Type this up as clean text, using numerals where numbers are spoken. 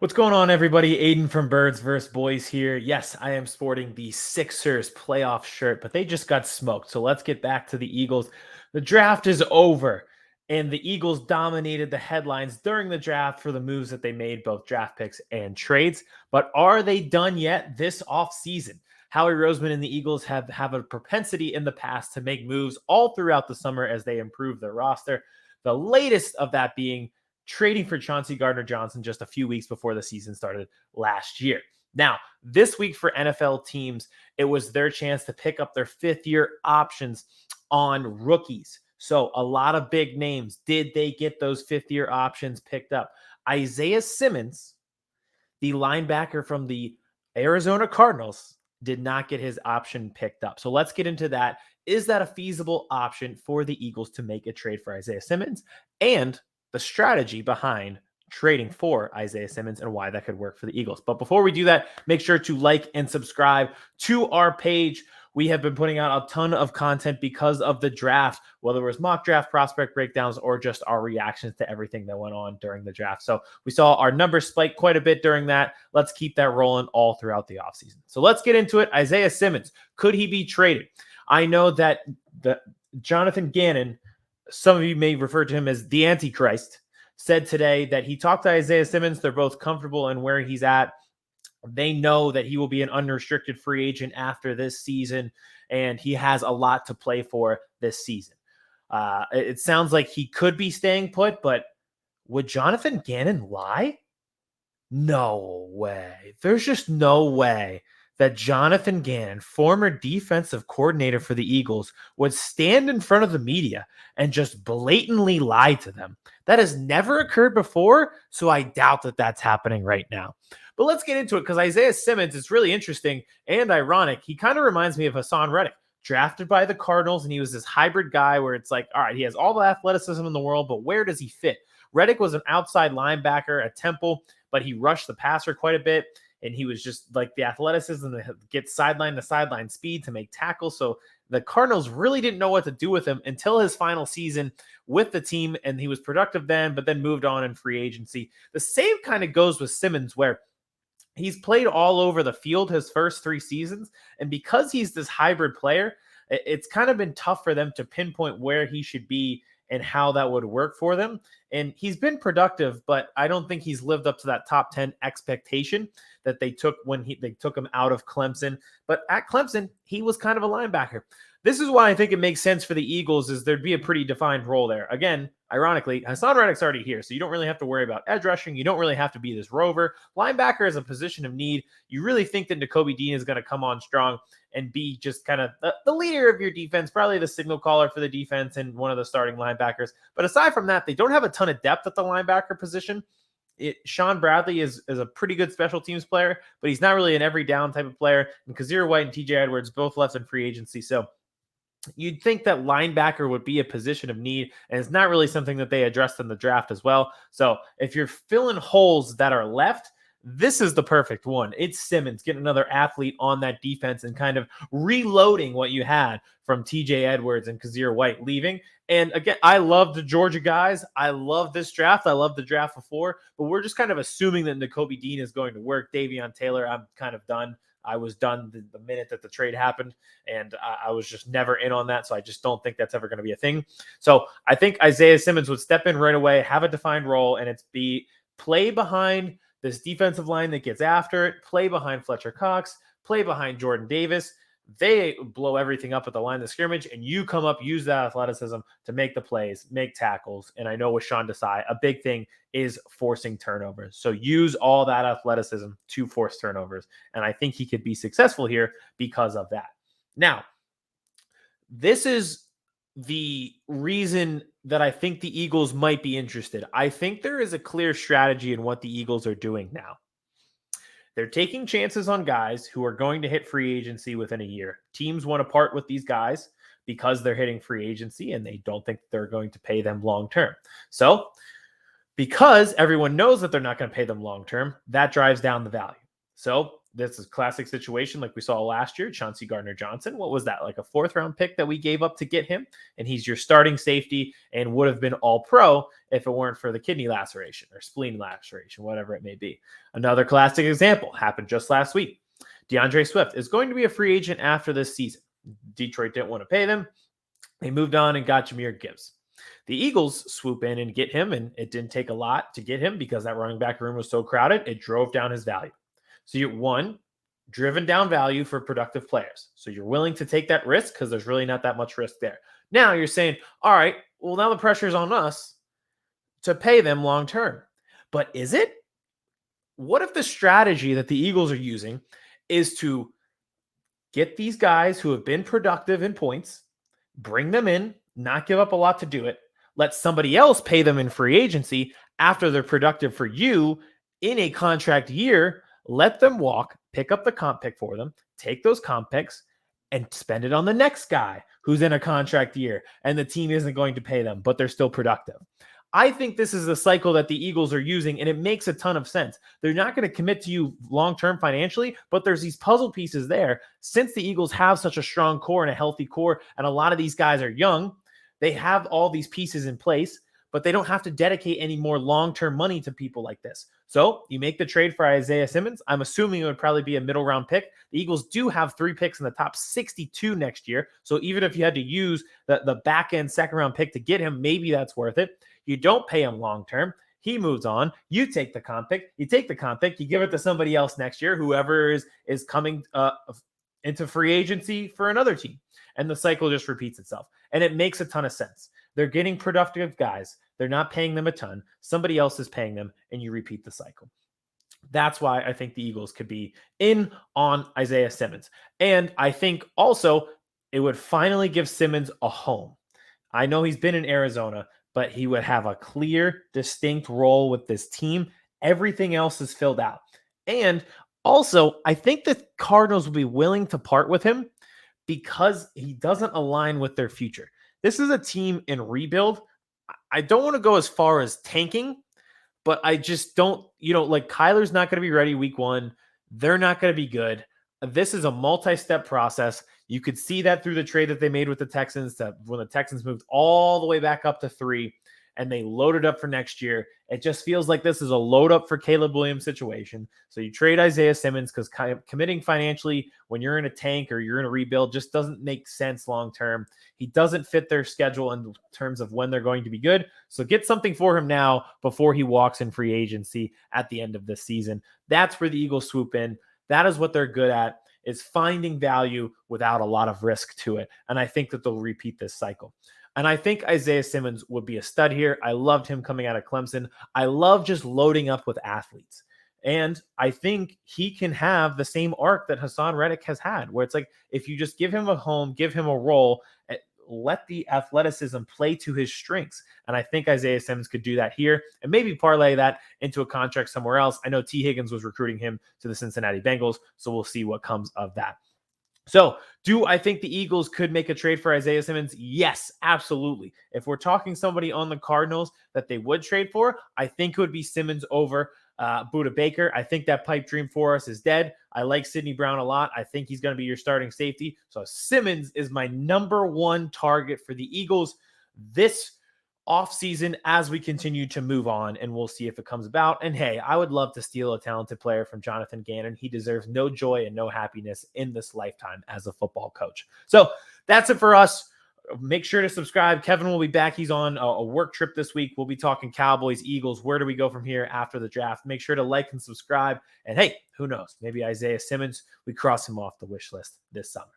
What's going on, everybody? Aidan from Birds vs. Boys here. Yes, I am sporting the Sixers playoff shirt, but they just got smoked. So let's get back to the Eagles. The draft is over, and the Eagles dominated the headlines during the draft for the moves that they made, both draft picks and trades. But are they done yet this offseason? Howie Roseman and the Eagles have a propensity in the past to make moves all throughout the summer as they improve their roster. The latest of that being trading for Chauncey Gardner-Johnson just a few weeks before the season started last year. Now, this week for NFL teams, it was their chance to pick up their fifth-year options on rookies. So a lot of big names. Did they get those fifth-year options picked up? Isaiah Simmons, the linebacker from the Arizona Cardinals, did not get his option picked up. So let's get into that. Is that a feasible option for the Eagles to make a trade for Isaiah Simmons? And the strategy behind trading for Isaiah Simmons and why that could work for the Eagles. But before we do that, make sure to like and subscribe to our page. We have been putting out a ton of content because of the draft, whether it was mock draft, prospect breakdowns, or just our reactions to everything that went on during the draft. So we saw our numbers spike quite a bit during that. Let's keep that rolling all throughout the offseason. So let's get into it. Isaiah Simmons, could he be traded? I know that Jonathan Gannon, some of you may refer to him as the Antichrist, said today that he talked to Isaiah Simmons. They're both comfortable in where he's at. They know that he will be an unrestricted free agent after this season, and he has a lot to play for this season. It sounds like he could be staying put, but would Jonathan Gannon lie? No way. There's just no way that Jonathan Gannon, former defensive coordinator for the Eagles, would stand in front of the media and just blatantly lie to them. That has never occurred before, so I doubt that that's happening right now. But let's get into it because Isaiah Simmons is really interesting and ironic. He kind of reminds me of Hassan Reddick, drafted by the Cardinals, and he was this hybrid guy where it's like, all right, he has all the athleticism in the world, but where does he fit? Reddick was an outside linebacker at Temple, but he rushed the passer quite a bit. And he was just like the athleticism to get sideline to sideline speed to make tackles. So the Cardinals really didn't know what to do with him until his final season with the team. And he was productive then, but then moved on in free agency. The same kind of goes with Simmons, where he's played all over the field his first 3 seasons. And because he's this hybrid player, it's kind of been tough for them to pinpoint where he should be and how that would work for them. And he's been productive, but I don't think he's lived up to that top 10 expectation that they took when they took him out of Clemson. But at Clemson, he was kind of a linebacker. This is why I think it makes sense for the Eagles, is there'd be a pretty defined role there. Again, ironically, Hassan Reddick's already here, so you don't really have to worry about edge rushing. You don't really have to be this rover. Linebacker is a position of need. You really think that Nakobe Dean is going to come on strong and be just kind of the leader of your defense, probably the signal caller for the defense and one of the starting linebackers. But aside from that, they don't have a ton of depth at the linebacker position. Sean Bradley is a pretty good special teams player, but he's not really an every down type of player. And Kazir White and TJ Edwards both left in free agency. So you'd think that linebacker would be a position of need, and it's not really something that they addressed in the draft as well. So if you're filling holes that are left, this is the perfect one. It's Simmons getting another athlete on that defense and kind of reloading what you had from TJ Edwards and Kazir White leaving. And again, I love the Georgia guys. I love this draft. I love the draft before, but we're just kind of assuming that Nakobe Dean is going to work. Davion Taylor, I'm kind of done. I was done the minute that the trade happened, and I was just never in on that. So I just don't think that's ever going to be a thing. So I think Isaiah Simmons would step in right away, have a defined role, and it's play behind this defensive line that gets after it, play behind Fletcher Cox, play behind Jordan Davis. They blow everything up at the line of scrimmage, and you come up, use that athleticism to make the plays, make tackles. And I know with Sean Desai, a big thing is forcing turnovers. So use all that athleticism to force turnovers. And I think he could be successful here because of that. Now, this is the reason that I think the Eagles might be interested. I think there is a clear strategy in what the Eagles are doing now. They're taking chances on guys who are going to hit free agency within a year. Teams want to part with these guys because they're hitting free agency and they don't think they're going to pay them long term. So because everyone knows that they're not going to pay them long term, that drives down the value. So this is a classic situation like we saw last year, Chauncey Gardner-Johnson. What was that? Like a 4th-round pick that we gave up to get him, and he's your starting safety and would have been all-pro if it weren't for the kidney laceration or spleen laceration, whatever it may be. Another classic example happened just last week. DeAndre Swift is going to be a free agent after this season. Detroit didn't want to pay them. They moved on and got Jahmyr Gibbs. The Eagles swoop in and get him, and it didn't take a lot to get him because that running back room was so crowded, it drove down his value. So you're driven down value for productive players. So you're willing to take that risk because there's really not that much risk there. Now you're saying, all right, well, now the pressure's on us to pay them long term. But is it? What if the strategy that the Eagles are using is to get these guys who have been productive in points, bring them in, not give up a lot to do it, let somebody else pay them in free agency after they're productive for you in a contract year, let them walk, pick up the comp pick for them, take those comp picks, and spend it on the next guy who's in a contract year, and the team isn't going to pay them, but they're still productive. I think this is the cycle that the Eagles are using, and it makes a ton of sense. They're not going to commit to you long-term financially, but there's these puzzle pieces there. Since the Eagles have such a strong core and a healthy core, and a lot of these guys are young, they have all these pieces in place, but they don't have to dedicate any more long-term money to people like this. So you make the trade for Isaiah Simmons. I'm assuming it would probably be a middle round pick. The Eagles do have 3 picks in the top 62 next year. So even if you had to use the back end 2nd round pick to get him, maybe that's worth it. You don't pay him long-term. He moves on. You take the comp pick. You take the comp pick. You give it to somebody else next year, whoever is coming into free agency for another team. And the cycle just repeats itself. And it makes a ton of sense. They're getting productive guys. They're not paying them a ton. Somebody else is paying them, and you repeat the cycle. That's why I think the Eagles could be in on Isaiah Simmons. And I think also it would finally give Simmons a home. I know he's been in Arizona, but he would have a clear, distinct role with this team. Everything else is filled out. And also, I think the Cardinals will be willing to part with him because he doesn't align with their future. This is a team in rebuild. I don't want to go as far as tanking, but I just don't, like Kyler's not going to be ready week 1. They're not going to be good. This is a multi-step process. You could see that through the trade that they made with the Texans, that when the Texans moved all the way back up to 3 and they loaded up for next year. It just feels like this is a load up for Caleb Williams situation. So you trade Isaiah Simmons because committing financially when you're in a tank or you're in a rebuild just doesn't make sense long-term. He doesn't fit their schedule in terms of when they're going to be good. So get something for him now before he walks in free agency at the end of this season. That's where the Eagles swoop in. That is what they're good at, is finding value without a lot of risk to it. And I think that they'll repeat this cycle. And I think Isaiah Simmons would be a stud here. I loved him coming out of Clemson. I love just loading up with athletes. And I think he can have the same arc that Hassan Reddick has had, where it's like, if you just give him a home, give him a role, let the athleticism play to his strengths. And I think Isaiah Simmons could do that here and maybe parlay that into a contract somewhere else. I know T. Higgins was recruiting him to the Cincinnati Bengals, so we'll see what comes of that. So do I think the Eagles could make a trade for Isaiah Simmons? Yes, absolutely. If we're talking somebody on the Cardinals that they would trade for, I think it would be Simmons over Budda Baker. I think that pipe dream for us is dead. I like Sidney Brown a lot. I think he's going to be your starting safety. So Simmons is my number 1 target for the Eagles this offseason as we continue to move on, and we'll see if it comes about. And hey, I would love to steal a talented player from Jonathan Gannon. He deserves no joy and no happiness in this lifetime as a football coach. So that's it for us. Make sure to subscribe. Kevin will be back. He's on a work trip this week. We'll be talking Cowboys, Eagles. Where do we go from here after the draft? Make sure to like and subscribe. And hey, who knows? Maybe Isaiah Simmons, we cross him off the wish list this summer.